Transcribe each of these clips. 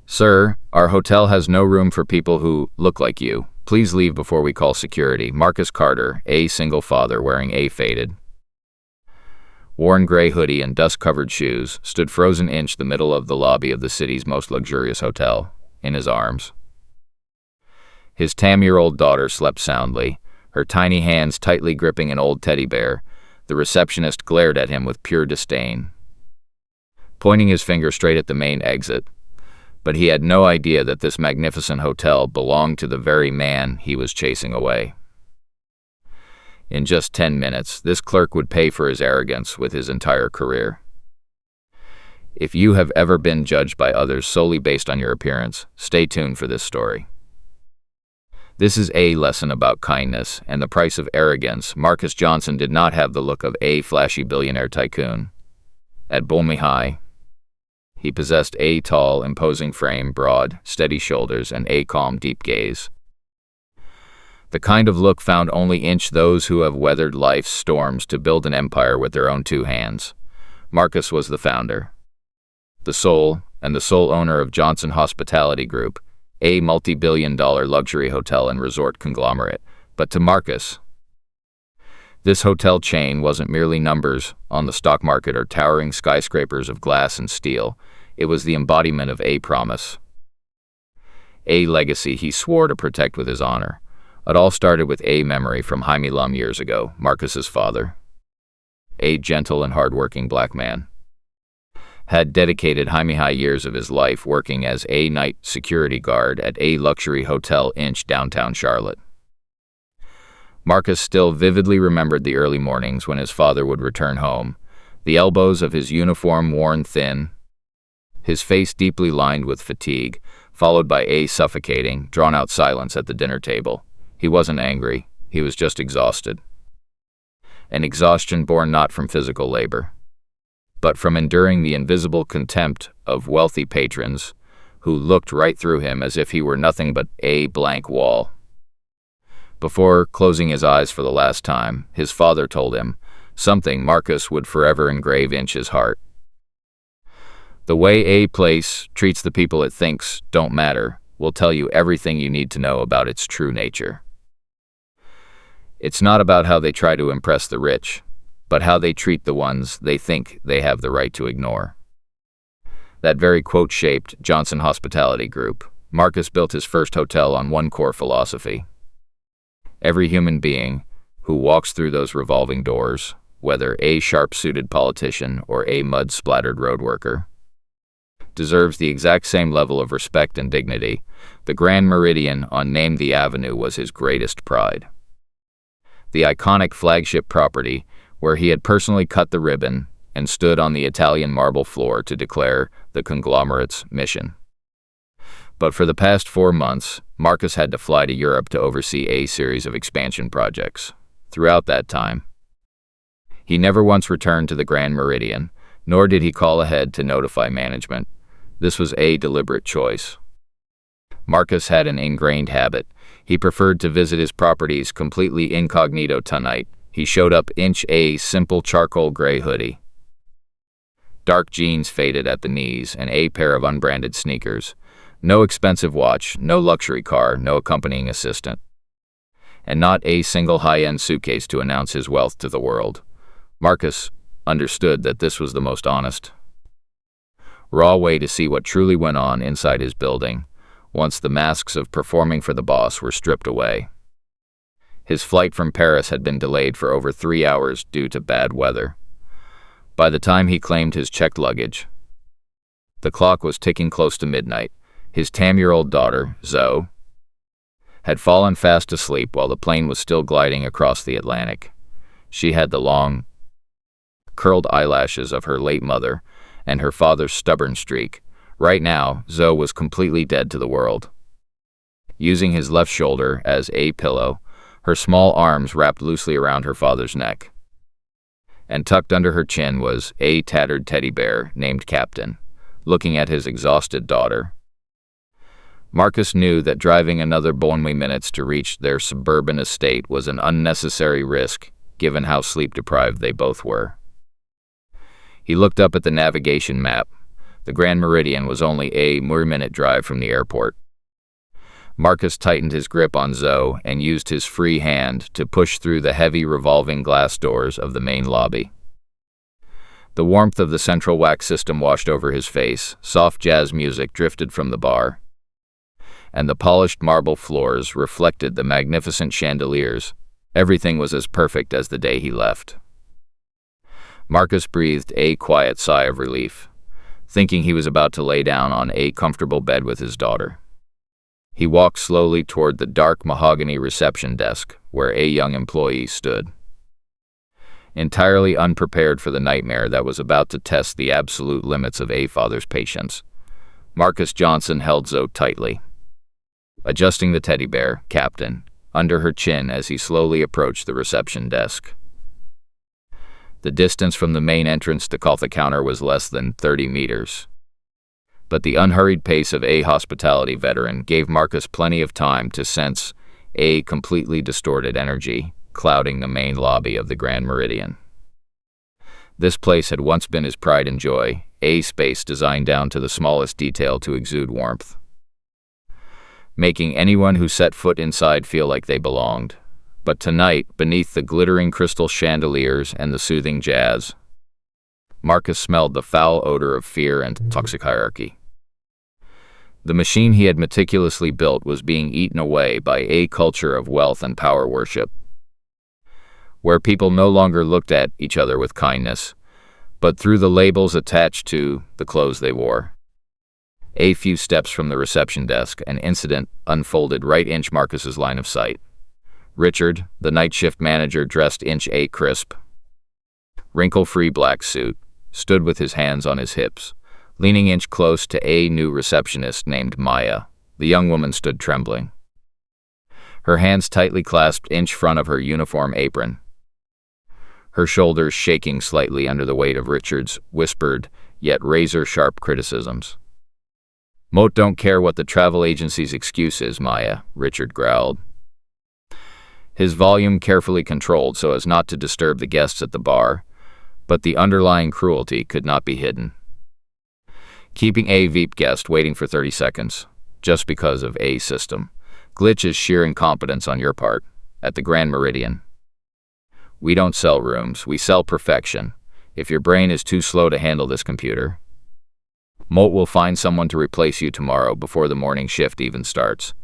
Sir, our hotel has no room for people who look like you. Please leave before we call security. Marcus Carter, a single father wearing a faded, worn gray hoodie and dust-covered shoes, stood frozen in the middle of the lobby of the city's most luxurious hotel, in his arms. His 10-year-old daughter slept soundly, her tiny hands tightly gripping an old teddy bear. The receptionist glared at him with pure disdain, pointing his finger straight at the main exit. But he had no idea that this magnificent hotel belonged to the very man he was chasing away. In just 10 minutes, this clerk would pay for his arrogance with his entire career. If you have ever been judged by others solely based on your appearance, stay tuned for this story. This is a lesson about kindness and the price of arrogance. Marcus Johnson did not have the look of a flashy billionaire tycoon. At Bolmy High, he possessed a tall, imposing frame, broad, steady shoulders, and a calm, deep gaze. The kind of look found only in those who have weathered life's storms to build an empire with their own two hands. Marcus was the founder, the sole owner of Johnson Hospitality Group, a multi-billion-dollar luxury hotel and resort conglomerate. But to Marcus, this hotel chain wasn't merely numbers on the stock market or towering skyscrapers of glass and steel. It was the embodiment of a promise, a legacy he swore to protect with his honor. It all started with a memory from Jaime Lum years ago, Marcus's father, a gentle and hardworking black man, had dedicated Jaime High years of his life working as a night security guard at a luxury hotel in downtown Charlotte. Marcus still vividly remembered the early mornings when his father would return home, the elbows of his uniform worn thin, his face deeply lined with fatigue, followed by a suffocating, drawn-out silence at the dinner table. He wasn't angry, he was just exhausted. An exhaustion born not from physical labor, but from enduring the invisible contempt of wealthy patrons who looked right through him as if he were nothing but a blank wall. Before closing his eyes for the last time, his father told him something Marcus would forever engrave in his heart. The way a place treats the people it thinks don't matter will tell you everything you need to know about its true nature. It's not about how they try to impress the rich, but how they treat the ones they think they have the right to ignore. That very quote shaped Johnson Hospitality Group. Marcus built his first hotel on one core philosophy. Every human being who walks through those revolving doors, whether a sharp-suited politician or a mud-splattered road worker, deserves the exact same level of respect and dignity. The Grand Meridian on Name the Avenue was his greatest pride. The iconic flagship property where he had personally cut the ribbon and stood on the Italian marble floor to declare the conglomerate's mission. But for the past 4 months, Marcus had to fly to Europe to oversee a series of expansion projects. Throughout that time, he never once returned to the Grand Meridian, nor did he call ahead to notify management. This was a deliberate choice. Marcus had an ingrained habit. He preferred to visit his properties completely incognito. Tonight, he showed up in a simple charcoal gray hoodie, dark jeans faded at the knees, and a pair of unbranded sneakers. No expensive watch, no luxury car, no accompanying assistant, and not a single high-end suitcase to announce his wealth to the world. Marcus understood that this was the most honest, raw way to see what truly went on inside his building, once the masks of performing for the boss were stripped away. His flight from Paris had been delayed for over 3 hours due to bad weather. By the time he claimed his checked luggage, the clock was ticking close to midnight. His 10-year-old daughter, Zoe, had fallen fast asleep while the plane was still gliding across the Atlantic. She had the long, curled eyelashes of her late mother and her father's stubborn streak. Right now, Zoe was completely dead to the world. Using his left shoulder as a pillow, her small arms wrapped loosely around her father's neck, and tucked under her chin was a tattered teddy bear named Captain, looking at his exhausted daughter. Marcus knew that driving another bonny minutes to reach their suburban estate was an unnecessary risk, given how sleep-deprived they both were. He looked up at the navigation map. The Grand Meridian was only a mere minute drive from the airport. Marcus tightened his grip on Zoe and used his free hand to push through the heavy revolving glass doors of the main lobby. The warmth of the central wax system washed over his face, soft jazz music drifted from the bar, and the polished marble floors reflected the magnificent chandeliers. Everything was as perfect as the day he left. Marcus breathed a quiet sigh of relief, thinking he was about to lay down on a comfortable bed with his daughter. He walked slowly toward the dark mahogany reception desk, where a young employee stood. Entirely unprepared for the nightmare that was about to test the absolute limits of a father's patience, Marcus Johnson held Zoe tightly, adjusting the teddy bear, Captain, under her chin as he slowly approached the reception desk. The distance from the main entrance to the counter was less than 30 meters. But the unhurried pace of a hospitality veteran gave Marcus plenty of time to sense a completely distorted energy clouding the main lobby of the Grand Meridian. This place had once been his pride and joy, a space designed down to the smallest detail to exude warmth, making anyone who set foot inside feel like they belonged. But tonight, beneath the glittering crystal chandeliers and the soothing jazz, Marcus smelled the foul odor of fear and toxic hierarchy. The machine he had meticulously built was being eaten away by a culture of wealth and power worship, where people no longer looked at each other with kindness, but through the labels attached to the clothes they wore. A few steps from the reception desk, an incident unfolded right in Marcus's line of sight. Richard, the night shift manager dressed in a crisp, wrinkle-free black suit, stood with his hands on his hips, leaning close to a new receptionist named Maya. The young woman stood trembling, her hands tightly clasped in front of her uniform apron, her shoulders shaking slightly under the weight of Richard's whispered, yet razor-sharp criticisms. "Moat don't care what the travel agency's excuse is, Maya," Richard growled, his volume carefully controlled so as not to disturb the guests at the bar, but the underlying cruelty could not be hidden. Keeping a VIP guest waiting for 30 seconds, just because of a system glitch, is sheer incompetence on your part. At the Grand Meridian, we don't sell rooms, we sell perfection. If your brain is too slow to handle this computer, Moat will find someone to replace you tomorrow before the morning shift even starts.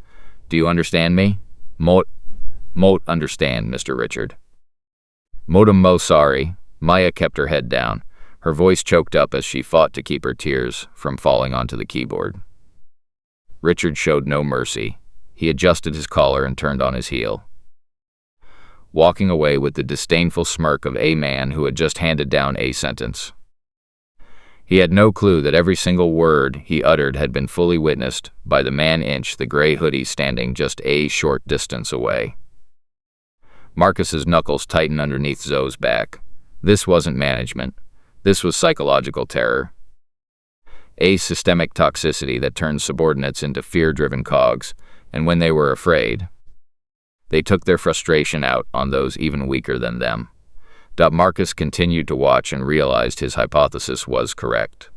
Do you understand me? Moat understand, Mr. Richard. Moat, mo sorry. Maya kept her head down, her voice choked up as she fought to keep her tears from falling onto the keyboard. Richard showed no mercy. He adjusted his collar and turned on his heel, walking away with the disdainful smirk of a man who had just handed down a sentence. He had no clue that every single word he uttered had been fully witnessed by the man in the gray hoodie standing just a short distance away. Marcus's knuckles tightened underneath Zoe's back. This wasn't management. This was psychological terror. A systemic toxicity that turned subordinates into fear-driven cogs, and when they were afraid, they took their frustration out on those even weaker than them. Marcus continued to watch and realized his hypothesis was correct.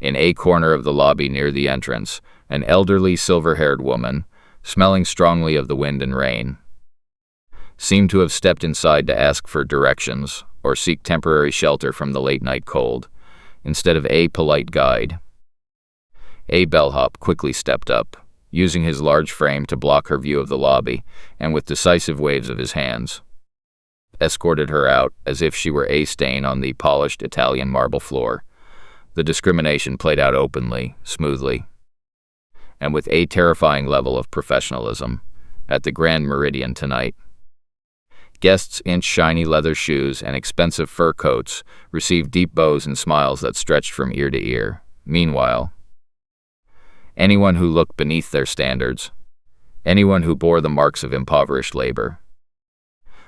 In a corner of the lobby near the entrance, an elderly silver-haired woman, smelling strongly of the wind and rain, seemed to have stepped inside to ask for directions or seek temporary shelter from the late-night cold, instead of a polite guide. A bellhop quickly stepped up, using his large frame to block her view of the lobby, and with decisive waves of his hands, escorted her out as if she were a stain on the polished Italian marble floor. The discrimination played out openly, smoothly, and with a terrifying level of professionalism at the Grand Meridian tonight. Guests in shiny leather shoes and expensive fur coats received deep bows and smiles that stretched from ear to ear. Meanwhile, anyone who looked beneath their standards, anyone who bore the marks of impoverished labor,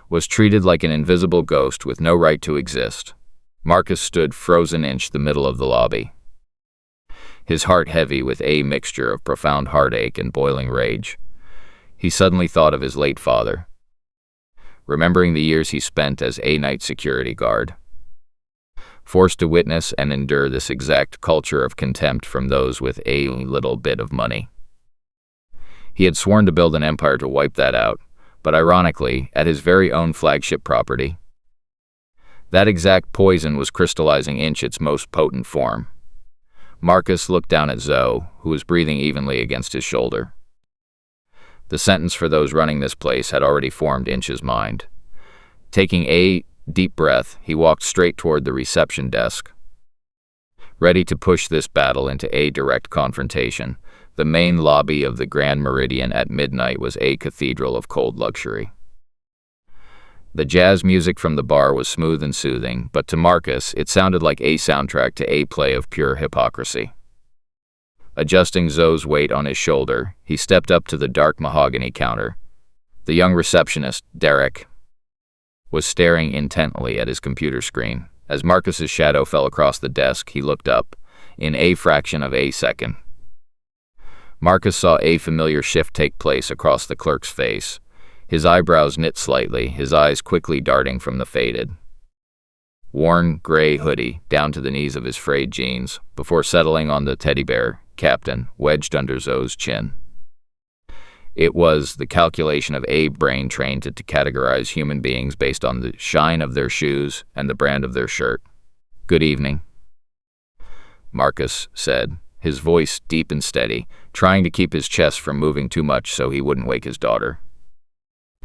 was treated like an invisible ghost with no right to exist. Marcus stood frozen in the middle of the lobby, his heart heavy with a mixture of profound heartache and boiling rage. He suddenly thought of his late father, remembering the years he spent as a night security guard, forced to witness and endure this exact culture of contempt from those with a little bit of money. He had sworn to build an empire to wipe that out, but ironically, at his very own flagship property. That exact poison was crystallizing in its most potent form. Marcus looked down at Zoe, who was breathing evenly against his shoulder. The sentence for those running this place had already formed in his mind. Taking a deep breath, he walked straight toward the reception desk. Ready to push this battle into a direct confrontation, the main lobby of the Grand Meridian at midnight was a cathedral of cold luxury. The jazz music from the bar was smooth and soothing, but to Marcus, it sounded like a soundtrack to a play of pure hypocrisy. Adjusting Zoe's weight on his shoulder, he stepped up to the dark mahogany counter. The young receptionist, Derek, was staring intently at his computer screen. As Marcus's shadow fell across the desk, he looked up, in a fraction of a second. Marcus saw a familiar shift take place across the clerk's face. His eyebrows knit slightly, his eyes quickly darting from the faded, worn gray hoodie down to the knees of his frayed jeans, before settling on the teddy bear, Captain, wedged under Zoe's chin. It was the calculation of a brain trained to categorize human beings based on the shine of their shoes and the brand of their shirt. "Good evening," Marcus said, his voice deep and steady, trying to keep his chest from moving too much so he wouldn't wake his daughter.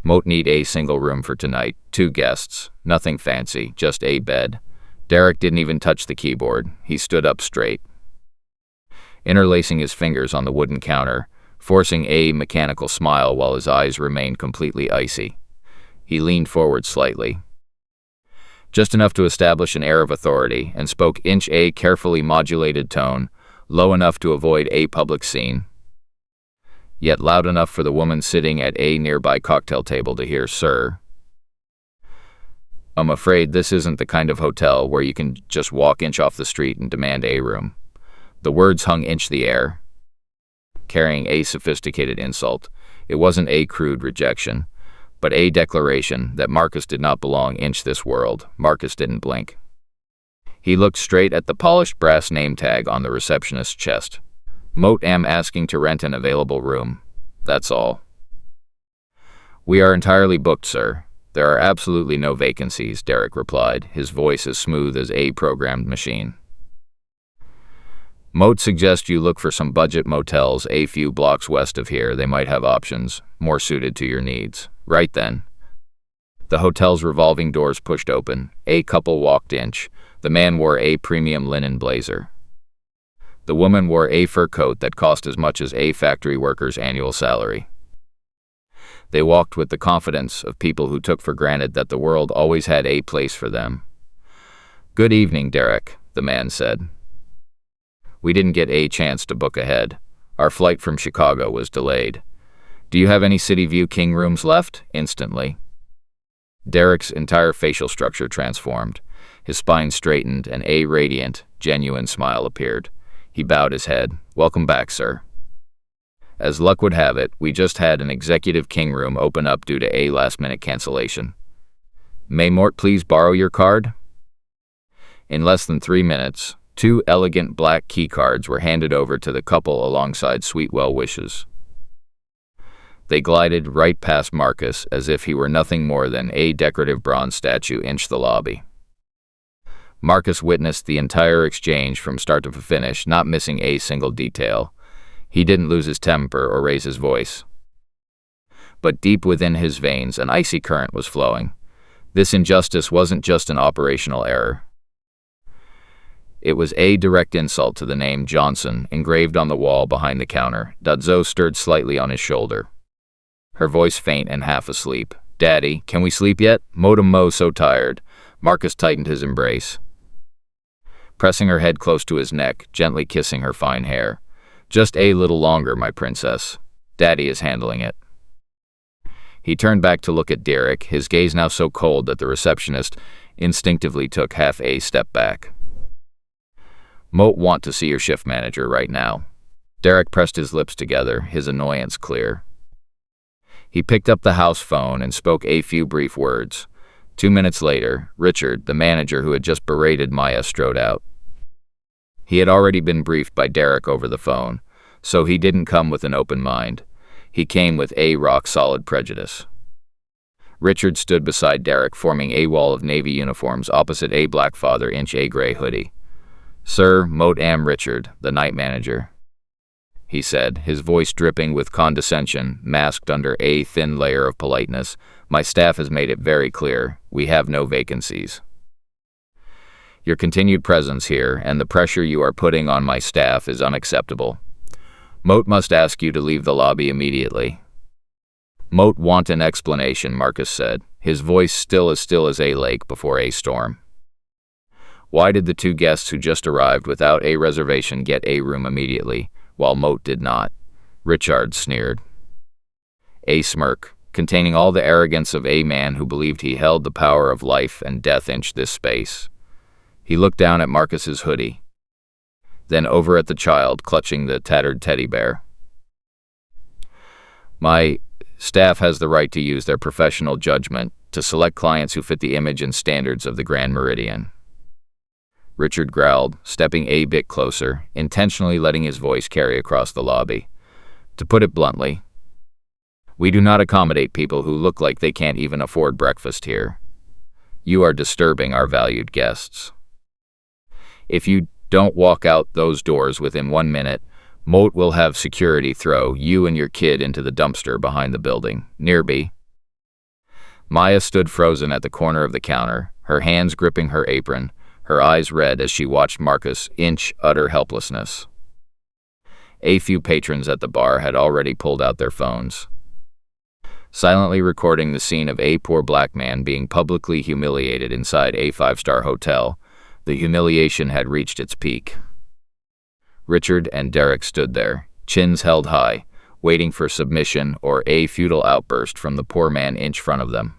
"Moat need a single room for tonight, 2 guests, nothing fancy, just a bed." Derek didn't even touch the keyboard. He stood up straight, interlacing his fingers on the wooden counter, forcing a mechanical smile while his eyes remained completely icy. He leaned forward slightly, just enough to establish an air of authority, and spoke in a carefully modulated tone, low enough to avoid a public scene, yet loud enough for the woman sitting at a nearby cocktail table to hear. "Sir, I'm afraid this isn't the kind of hotel where you can just walk off the street and demand a room." The words hung the air, carrying a sophisticated insult. It wasn't a crude rejection, but a declaration that Marcus did not belong in this world. Marcus didn't blink. He looked straight at the polished brass name tag on the receptionist's chest. "Moat am asking to rent an available room. That's all." "We are entirely booked, sir. There are absolutely no vacancies," Derek replied, his voice as smooth as a programmed machine. "Moat suggests you look for some budget motels a few blocks west of here. They might have options more suited to your needs." Right then, the hotel's revolving doors pushed open. A couple walked in. The man wore a premium linen blazer. The woman wore a fur coat that cost as much as a factory worker's annual salary. They walked with the confidence of people who took for granted that the world always had a place for them. "Good evening, Derek," the man said. "We didn't get a chance to book ahead. Our flight from Chicago was delayed. Do you have any City View King rooms left?" Instantly, Derek's entire facial structure transformed. His spine straightened and a radiant, genuine smile appeared. He bowed his head. "Welcome back, sir. As luck would have it, we just had an executive king room open up due to a last-minute cancellation. May Mort please borrow your card?" In less than 3 minutes, 2 elegant black key cards were handed over to the couple alongside sweet well wishes. They glided right past Marcus as if he were nothing more than a decorative bronze statue in the lobby. Marcus witnessed the entire exchange from start to finish, not missing a single detail. He didn't lose his temper or raise his voice. But deep within his veins, an icy current was flowing. This injustice wasn't just an operational error. It was a direct insult to the name Johnson engraved on the wall behind the counter. Zoe stirred slightly on his shoulder, her voice faint and half asleep. "Daddy, can we sleep yet? Mo so tired." Marcus tightened his embrace, pressing her head close to his neck, gently kissing her fine hair. "Just a little longer, my princess. Daddy is handling it." He turned back to look at Derek, his gaze now so cold that the receptionist instinctively took half a step back. "Moat want to see your shift manager right now." Derek pressed his lips together, his annoyance clear. He picked up the house phone and spoke a few brief words. 2 minutes later, Richard, the manager who had just berated Maya, strode out. He had already been briefed by Derek over the phone, so he didn't come with an open mind. He came with a rock-solid prejudice. Richard stood beside Derek, forming a wall of navy uniforms opposite a black father in a gray hoodie. "Sir, mote am Richard, the night manager," he said, his voice dripping with condescension, masked under a thin layer of politeness. "My staff has made it very clear, we have no vacancies. Your continued presence here and the pressure you are putting on my staff is unacceptable. Mote must ask you to leave the lobby immediately." "Mote want an explanation," Marcus said, his voice still as a lake before a storm. "Why did the two guests who just arrived without a reservation get a room immediately, while Mote did not?" Richard sneered. A smirk, containing all the arrogance of a man who believed he held the power of life and death in this space. He looked down at Marcus's hoodie, then over at the child clutching the tattered teddy bear. "My staff has the right to use their professional judgment to select clients who fit the image and standards of the Grand Meridian," Richard growled, stepping a bit closer, intentionally letting his voice carry across the lobby. "To put it bluntly, we do not accommodate people who look like they can't even afford breakfast here. You are disturbing our valued guests. If you don't walk out those doors within 1 minute, Mote will have security throw you and your kid into the dumpster behind the building, nearby." Maya stood frozen at the corner of the counter, her hands gripping her apron, her eyes red as she watched Marcus inch utter helplessness. A few patrons at the bar had already pulled out their phones, silently recording the scene of a poor black man being publicly humiliated inside a 5-star hotel. The humiliation had reached its peak. Richard and Derek stood there, chins held high, waiting for submission or a futile outburst from the poor man in front of them.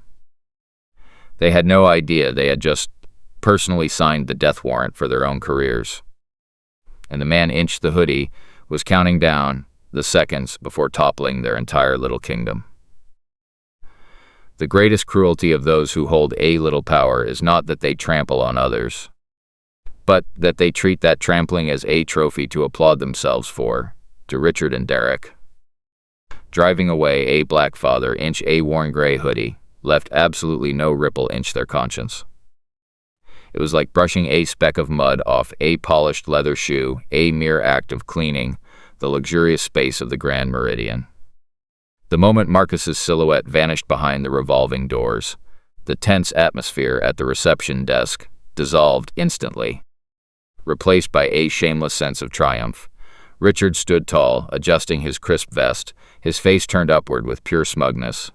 They had no idea they had just personally signed the death warrant for their own careers. And the man in the hoodie was counting down the seconds before toppling their entire little kingdom. The greatest cruelty of those who hold a little power is not that they trample on others, but that they treat that trampling as a trophy to applaud themselves for. To Richard and Derek, driving away a black father in a worn gray hoodie left absolutely no ripple in their conscience. It was like brushing a speck of mud off a polished leather shoe, a mere act of cleaning the luxurious space of the Grand Meridian. The moment Marcus's silhouette vanished behind the revolving doors, the tense atmosphere at the reception desk dissolved instantly, replaced by a shameless sense of triumph. Richard stood tall, adjusting his crisp vest, his face turned upward with pure smugness.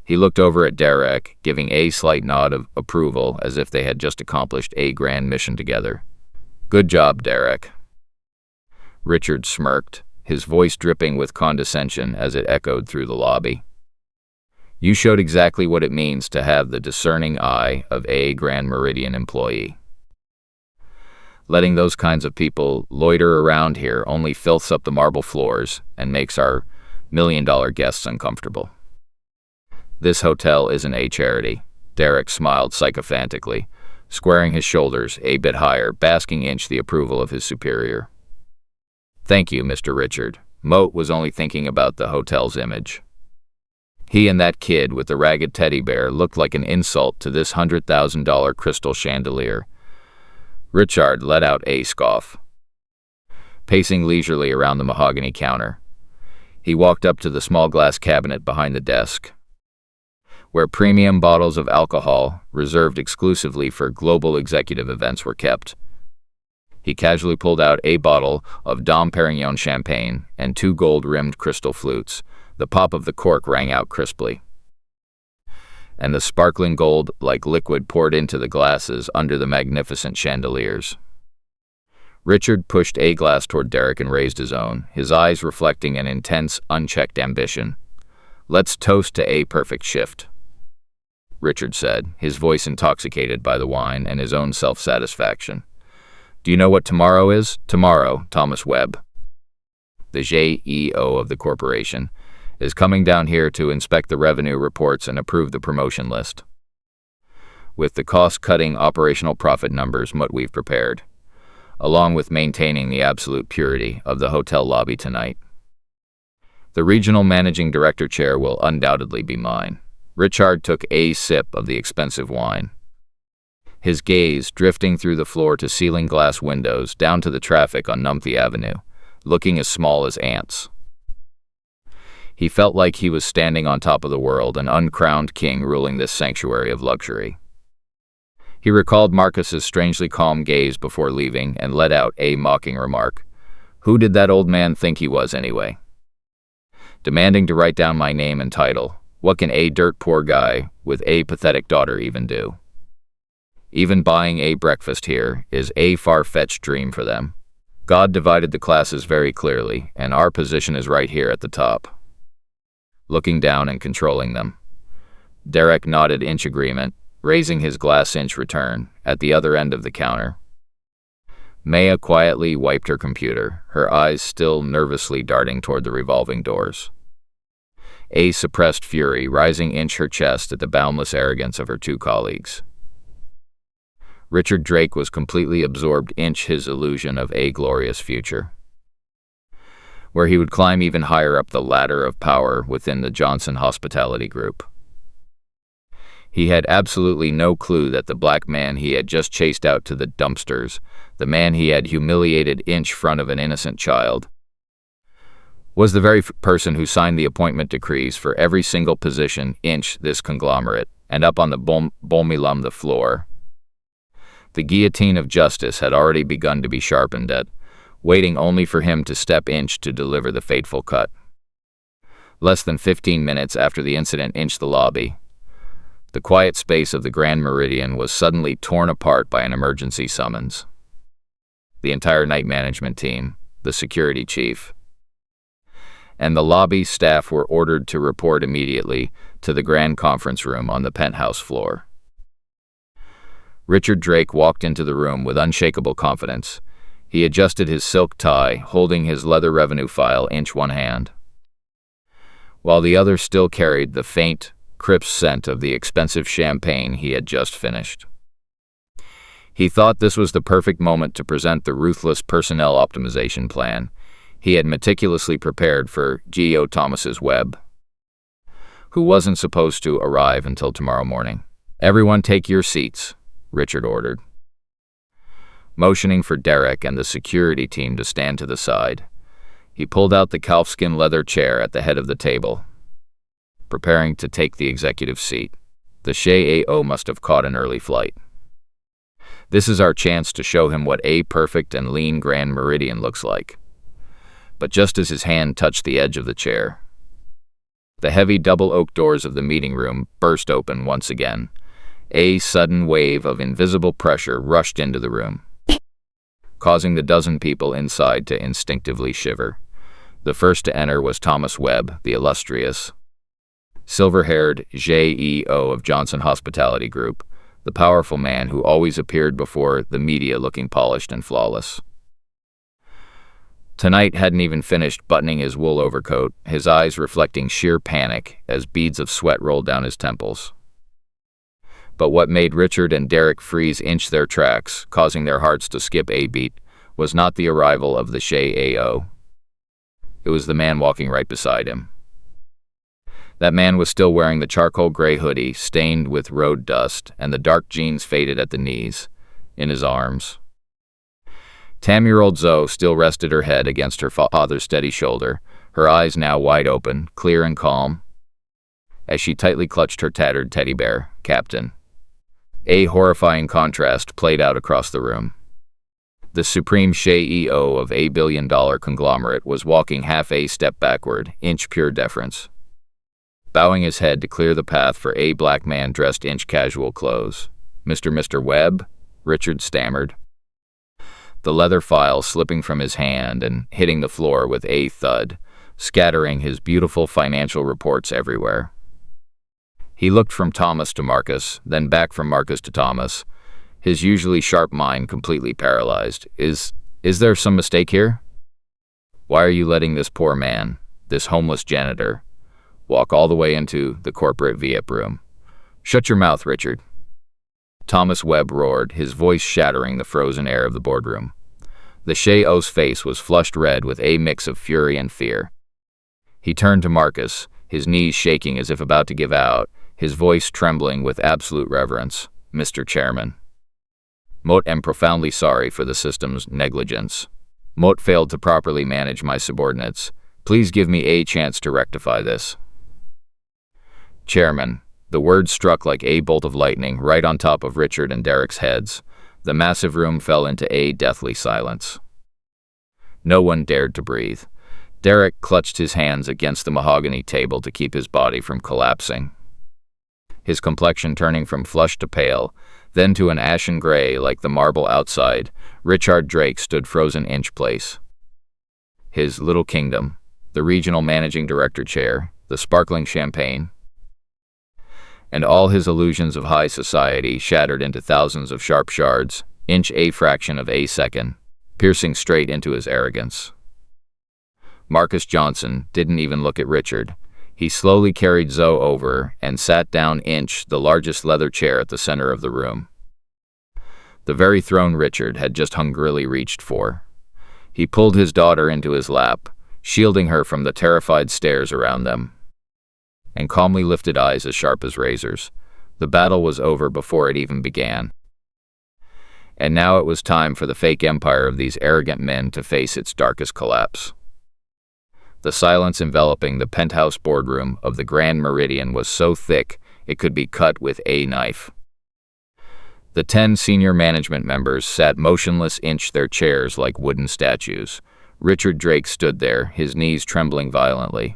He looked over at Derek, giving a slight nod of approval as if they had just accomplished a grand mission together. "Good job, Derek." Richard smirked, his voice dripping with condescension as it echoed through the lobby. "You showed exactly what it means to have the discerning eye of a Grand Meridian employee. Letting those kinds of people loiter around here only filths up the marble floors and makes our million-dollar guests uncomfortable. This hotel isn't a charity." Derek smiled sycophantically, squaring his shoulders a bit higher, basking in the approval of his superior. "Thank you, Mr. Richard." Mote was only thinking about the hotel's image. He and that kid with the ragged teddy bear looked like an insult to this $100,000 crystal chandelier. Richard let out a scoff, pacing leisurely around the mahogany counter. He walked up to the small glass cabinet behind the desk, where premium bottles of alcohol, reserved exclusively for global executive events, were kept. He casually pulled out a bottle of Dom Perignon champagne and 2 gold-rimmed crystal flutes. The pop of the cork rang out crisply, and the sparkling gold like liquid poured into the glasses under the magnificent chandeliers. Richard pushed a glass toward Derek and raised his own, his eyes reflecting an intense, unchecked ambition. "Let's toast to a perfect shift," Richard said, his voice intoxicated by the wine and his own self-satisfaction. "Do you know what tomorrow is? Tomorrow, Thomas Webb, the CEO of the corporation, is coming down here to inspect the revenue reports and approve the promotion list. with the cost-cutting operational profit numbers we've prepared, along with maintaining the absolute purity of the hotel lobby tonight. The regional managing director chair will undoubtedly be mine. Richard took a sip of the expensive wine, his gaze drifting through the floor-to-ceiling glass windows down to the traffic on Numpty Avenue, looking as small as ants. He felt like he was standing on top of the world, an uncrowned king ruling this sanctuary of luxury. He recalled Marcus's strangely calm gaze before leaving and let out a mocking remark. Who did that old man think he was anyway? Demanding to write down my name and title. What can a dirt poor guy with a pathetic daughter even do? Even buying a breakfast here is a far-fetched dream for them. God divided the classes very clearly, and our position is right here at the top, looking down and controlling them. Derek nodded inch agreement, raising his glass inch return at the other end of the counter. Maya quietly wiped her computer, her eyes still nervously darting toward the revolving doors. A suppressed fury rising inch her chest at the boundless arrogance of her two colleagues. Richard Drake was completely absorbed inch his illusion of a glorious future, where he would climb even higher up the ladder of power within the Johnson Hospitality Group. He had absolutely no clue that the black man he had just chased out to the dumpsters, the man he had humiliated inch front of an innocent child, was the very person who signed the appointment decrees for every single position inch this conglomerate, and up on the Bolmilum the floor. The guillotine of justice had already begun to be sharpened at, waiting only for him to step inch to deliver the fateful cut. Less than 15 minutes after the incident inch the lobby, the quiet space of the Grand Meridian was suddenly torn apart by an emergency summons. The entire night management team, the security chief, and the lobby staff were ordered to report immediately to the grand conference room on the penthouse floor. Richard Drake walked into the room with unshakable confidence. He adjusted his silk tie, holding his leather revenue file inch one hand, while the other still carried the faint, crisp scent of the expensive champagne he had just finished. He thought this was the perfect moment to present the ruthless personnel optimization plan he had meticulously prepared for G.O. Thomas's Webb, who wasn't supposed to arrive until tomorrow morning. Everyone take your seats, Richard ordered, motioning for Derek and the security team to stand to the side. He pulled out the calfskin leather chair at the head of the table, preparing to take the executive seat. The CAO must have caught an early flight. This is our chance to show him what a perfect and lean Grand Meridian looks like. But just as his hand touched the edge of the chair, the heavy double oak doors of the meeting room burst open once again. A sudden wave of invisible pressure rushed into the room, causing the dozen people inside to instinctively shiver. The first to enter was Thomas Webb, the illustrious, silver-haired CEO of Johnson Hospitality Group, the powerful man who always appeared before the media looking polished and flawless. Tonight hadn't even finished buttoning his wool overcoat, his eyes reflecting sheer panic as beads of sweat rolled down his temples. But what made Richard and Derek freeze inch their tracks, causing their hearts to skip a beat, was not the arrival of the CAO. It was the man walking right beside him. That man was still wearing the charcoal gray hoodie, stained with road dust, and the dark jeans faded at the knees. In his arms, 10-year-old Zoe still rested her head against her father's steady shoulder, her eyes now wide open, clear and calm, as she tightly clutched her tattered teddy bear, Captain. A horrifying contrast played out across the room. The supreme CEO of a billion-dollar conglomerate was walking half a step backward, inch pure deference, bowing his head to clear the path for a black man dressed inch casual clothes. Mr. Webb, Richard stammered, the leather file slipping from his hand and hitting the floor with a thud, scattering his beautiful financial reports everywhere. He looked from Thomas to Marcus, then back from Marcus to Thomas, his usually sharp mind completely paralyzed. Is there some mistake here? Why are you letting this poor man, this homeless janitor, walk all the way into the corporate VIP room? Shut your mouth, Richard. Thomas Webb roared, his voice shattering the frozen air of the boardroom. The Shea-O's face was flushed red with a mix of fury and fear. He turned to Marcus, his knees shaking as if about to give out, his voice trembling with absolute reverence. "Mr. Chairman, Moat am profoundly sorry for the system's negligence. Moat failed to properly manage my subordinates. Please give me a chance to rectify this." Chairman. The words struck like a bolt of lightning right on top of Richard and Derek's heads. The massive room fell into a deathly silence. No one dared to breathe. Derek clutched his hands against the mahogany table to keep his body from collapsing, his complexion turning from flushed to pale, then to an ashen gray like the marble outside. Richard Drake stood frozen inch place. His little kingdom, the regional managing director chair, the sparkling champagne, and all his illusions of high society shattered into thousands of sharp shards, inch a fraction of a second, piercing straight into his arrogance. Marcus Johnson didn't even look at Richard. He slowly carried Zoe over and sat down inch the largest leather chair at the center of the room. The very throne Richard had just hungrily reached for. He pulled his daughter into his lap, shielding her from the terrified stares around them, and calmly lifted eyes as sharp as razors. The battle was over before it even began. And now it was time for the fake empire of these arrogant men to face its darkest collapse. The silence enveloping the penthouse boardroom of the Grand Meridian was so thick it could be cut with a knife. The 10 senior management members sat motionless inch their chairs like wooden statues. Richard Drake stood there, his knees trembling violently,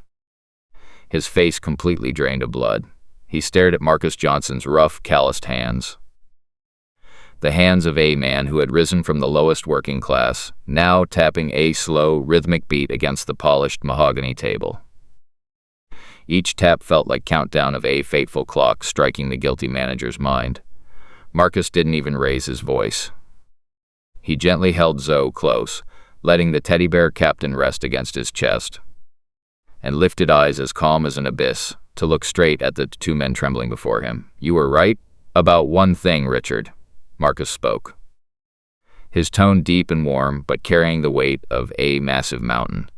his face completely drained of blood. He stared at Marcus Johnson's rough, calloused hands. The hands of a man who had risen from the lowest working class, now tapping a slow, rhythmic beat against the polished mahogany table. Each tap felt like countdown of a fateful clock striking the guilty manager's mind. Marcus didn't even raise his voice. He gently held Zoe close, letting the teddy bear captain rest against his chest, and lifted eyes as calm as an abyss to look straight at the 2 men trembling before him. "You were right about one thing, Richard," Marcus spoke, his tone deep and warm, but carrying the weight of a massive mountain.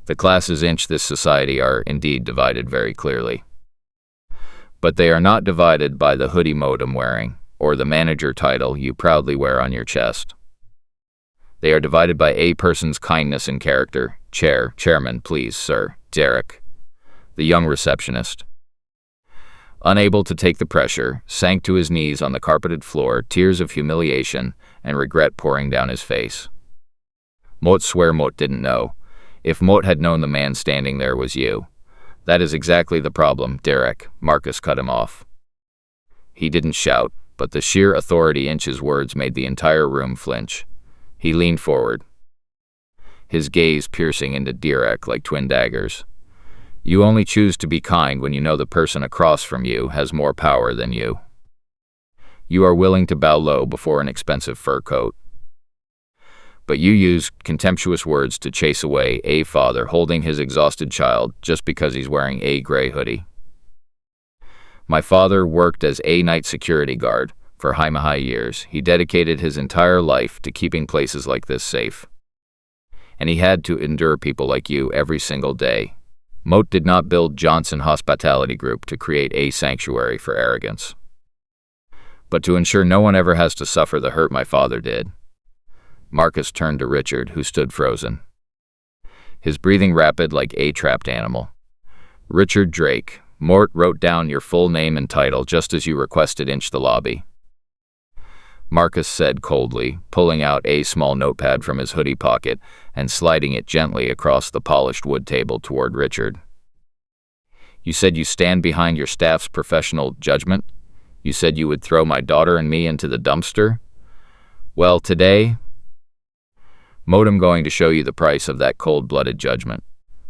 "The classes inch this society are indeed divided very clearly. But they are not divided by the hoodie Moat I'm wearing, or the manager title you proudly wear on your chest. They are divided by a person's kindness and character. Chairman, please, sir." Derek, the young receptionist, unable to take the pressure, sank to his knees on the carpeted floor, tears of humiliation and regret pouring down his face. "Moat swear Moat didn't know. If Moat had known the man standing there was you." "That is exactly the problem, Derek," Marcus cut him off. He didn't shout, but the sheer authority in his words made the entire room flinch. He leaned forward, his gaze piercing into Derek like twin daggers. "You only choose to be kind when you know the person across from you has more power than you. You are willing to bow low before an expensive fur coat. But you use contemptuous words to chase away a father holding his exhausted child just because he's wearing a gray hoodie. My father worked as a night security guard for high years. He dedicated his entire life to keeping places like this safe. And he had to endure people like you every single day. Moat did not build Johnson Hospitality Group to create a sanctuary for arrogance, but to ensure no one ever has to suffer the hurt my father did." Marcus turned to Richard, who stood frozen, his breathing rapid like a trapped animal. "Richard Drake, Mort wrote down your full name and title just as you requested inch the lobby," Marcus said coldly, pulling out a small notepad from his hoodie pocket and sliding it gently across the polished wood table toward Richard. "You said you stand behind your staff's professional judgment? You said you would throw my daughter and me into the dumpster? Well, today, Moat, I'm going to show you the price of that cold-blooded judgment."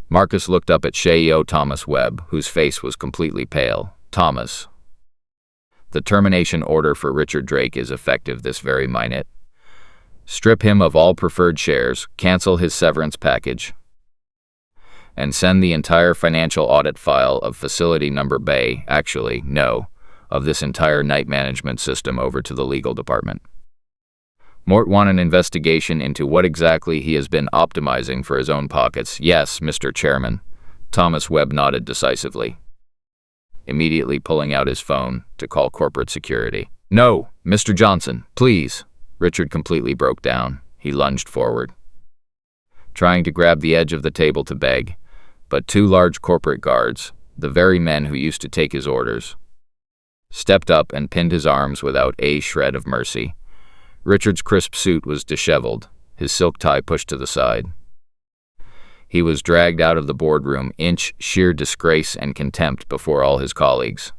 Marcus looked up at Shea-O Thomas Webb, whose face was completely pale. "Thomas, the termination order for Richard Drake is effective this very minute. Strip him of all preferred shares, cancel his severance package, and send the entire financial audit file of facility number Bay, actually, no, of this entire night management system over to the legal department. Mort want an investigation into what exactly he has been optimizing for his own pockets. Yes, Mr. Chairman. Thomas Webb nodded decisively, immediately pulling out his phone to call corporate security. No, Mr. Johnson, please. Richard completely broke down. He lunged forward, trying to grab the edge of the table to beg, but two large corporate guards, the very men who used to take his orders, stepped up and pinned his arms without a shred of mercy. Richard's crisp suit was disheveled, his silk tie pushed to the side. He was dragged out of the boardroom in sheer disgrace and contempt before all his colleagues,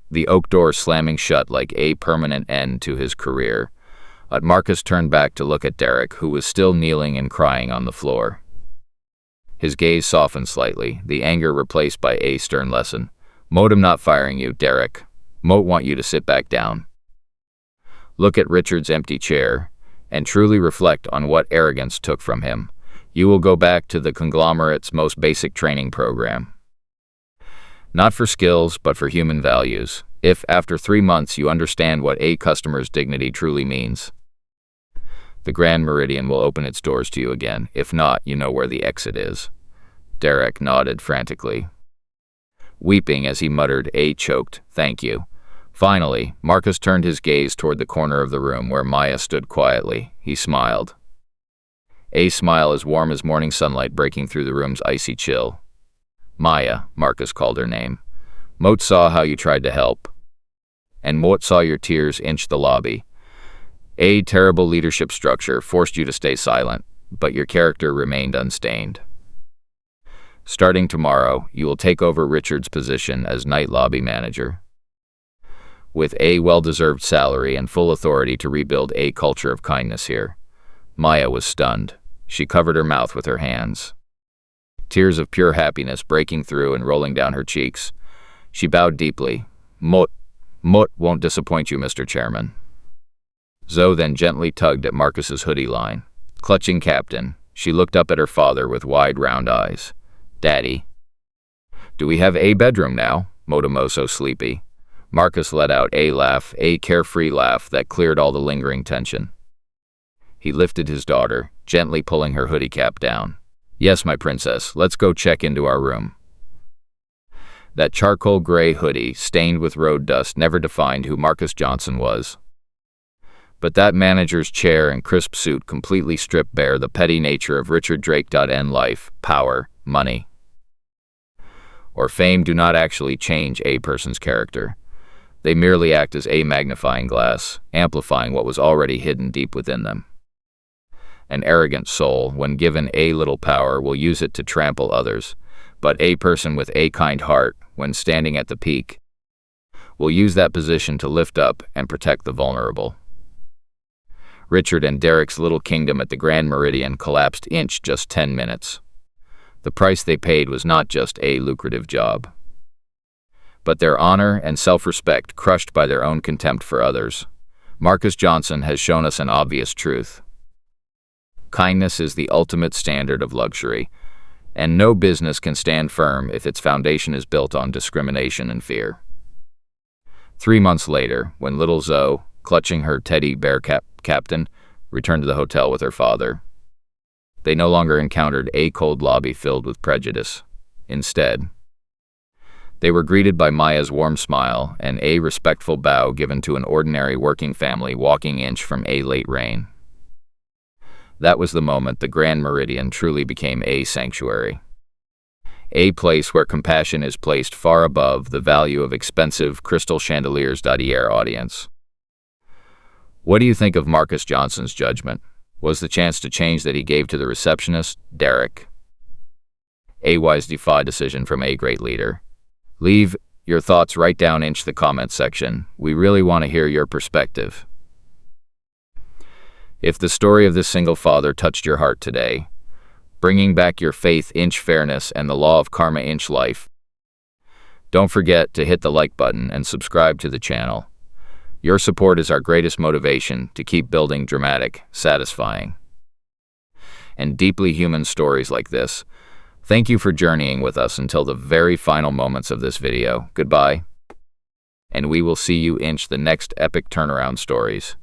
the oak door slamming shut like a permanent end to his career. Marcus turned back to look at Derek, who was still kneeling and crying on the floor. His gaze softened slightly, the anger replaced by a stern lesson. Mote, I'm not firing you, Derek. Mote want you to sit back down. Look at Richard's empty chair, and truly reflect on what arrogance took from him. You will go back to the conglomerate's most basic training program. Not for skills, but for human values. If, after 3 months, you understand what a customer's dignity truly means, the Grand Meridian will open its doors to you again. If not, you know where the exit is. Derek nodded frantically, weeping as he muttered a choked, "Thank you." Finally, Marcus turned his gaze toward the corner of the room where Maya stood quietly. He smiled, a smile as warm as morning sunlight breaking through the room's icy chill. Maya, Marcus called her name. Mote saw how you tried to help, and Mote saw your tears inch the lobby. A terrible leadership structure forced you to stay silent, but your character remained unstained. Starting tomorrow, you will take over Richard's position as night lobby manager, with a well-deserved salary and full authority to rebuild a culture of kindness here. Maya was stunned. She covered her mouth with her hands, tears of pure happiness breaking through and rolling down her cheeks. She bowed deeply. Mote won't disappoint you, Mr. Chairman. Zoe then gently tugged at Marcus's hoodie line. Clutching Captain, she looked up at her father with wide, round eyes. Daddy, do we have a bedroom now? Motomoso sleepy. Marcus let out a laugh, a carefree laugh that cleared all the lingering tension. He lifted his daughter, gently pulling her hoodie cap down. Yes, my princess, let's go check into our room. That charcoal gray hoodie, stained with road dust, never defined who Marcus Johnson was. But that manager's chair and crisp suit completely stripped bare the petty nature of Richard Drake. Life, power, money, or fame do not actually change a person's character. They merely act as a magnifying glass, amplifying what was already hidden deep within them. An arrogant soul, when given a little power, will use it to trample others, but a person with a kind heart, when standing at the peak, will use that position to lift up and protect the vulnerable. Richard and Derek's little kingdom at the Grand Meridian collapsed in just 10 minutes. The price they paid was not just a lucrative job, but their honor and self-respect crushed by their own contempt for others. Marcus Johnson has shown us an obvious truth. Kindness is the ultimate standard of luxury, and no business can stand firm if its foundation is built on discrimination and fear. 3 months later, when little Zoe, clutching her teddy bear Captain, returned to the hotel with her father, they no longer encountered a cold lobby filled with prejudice. Instead, they were greeted by Maya's warm smile and a respectful bow given to an ordinary working family walking in from a late rain. That was the moment the Grand Meridian truly became a sanctuary. A place where compassion is placed far above the value of expensive crystal chandeliers. Audience, what do you think of Marcus Johnson's judgment? Was the chance to change that he gave to the receptionist, Derek, a wise decision from a great leader? Leave your thoughts right down in the comments section. We really want to hear your perspective. If the story of this single father touched your heart today, bringing back your faith in fairness and the law of karma in life, don't forget to hit the like button and subscribe to the channel. Your support is our greatest motivation to keep building dramatic, satisfying, and deeply human stories like this. Thank you for journeying with us until the very final moments of this video. Goodbye, and we will see you inch the next epic turnaround stories.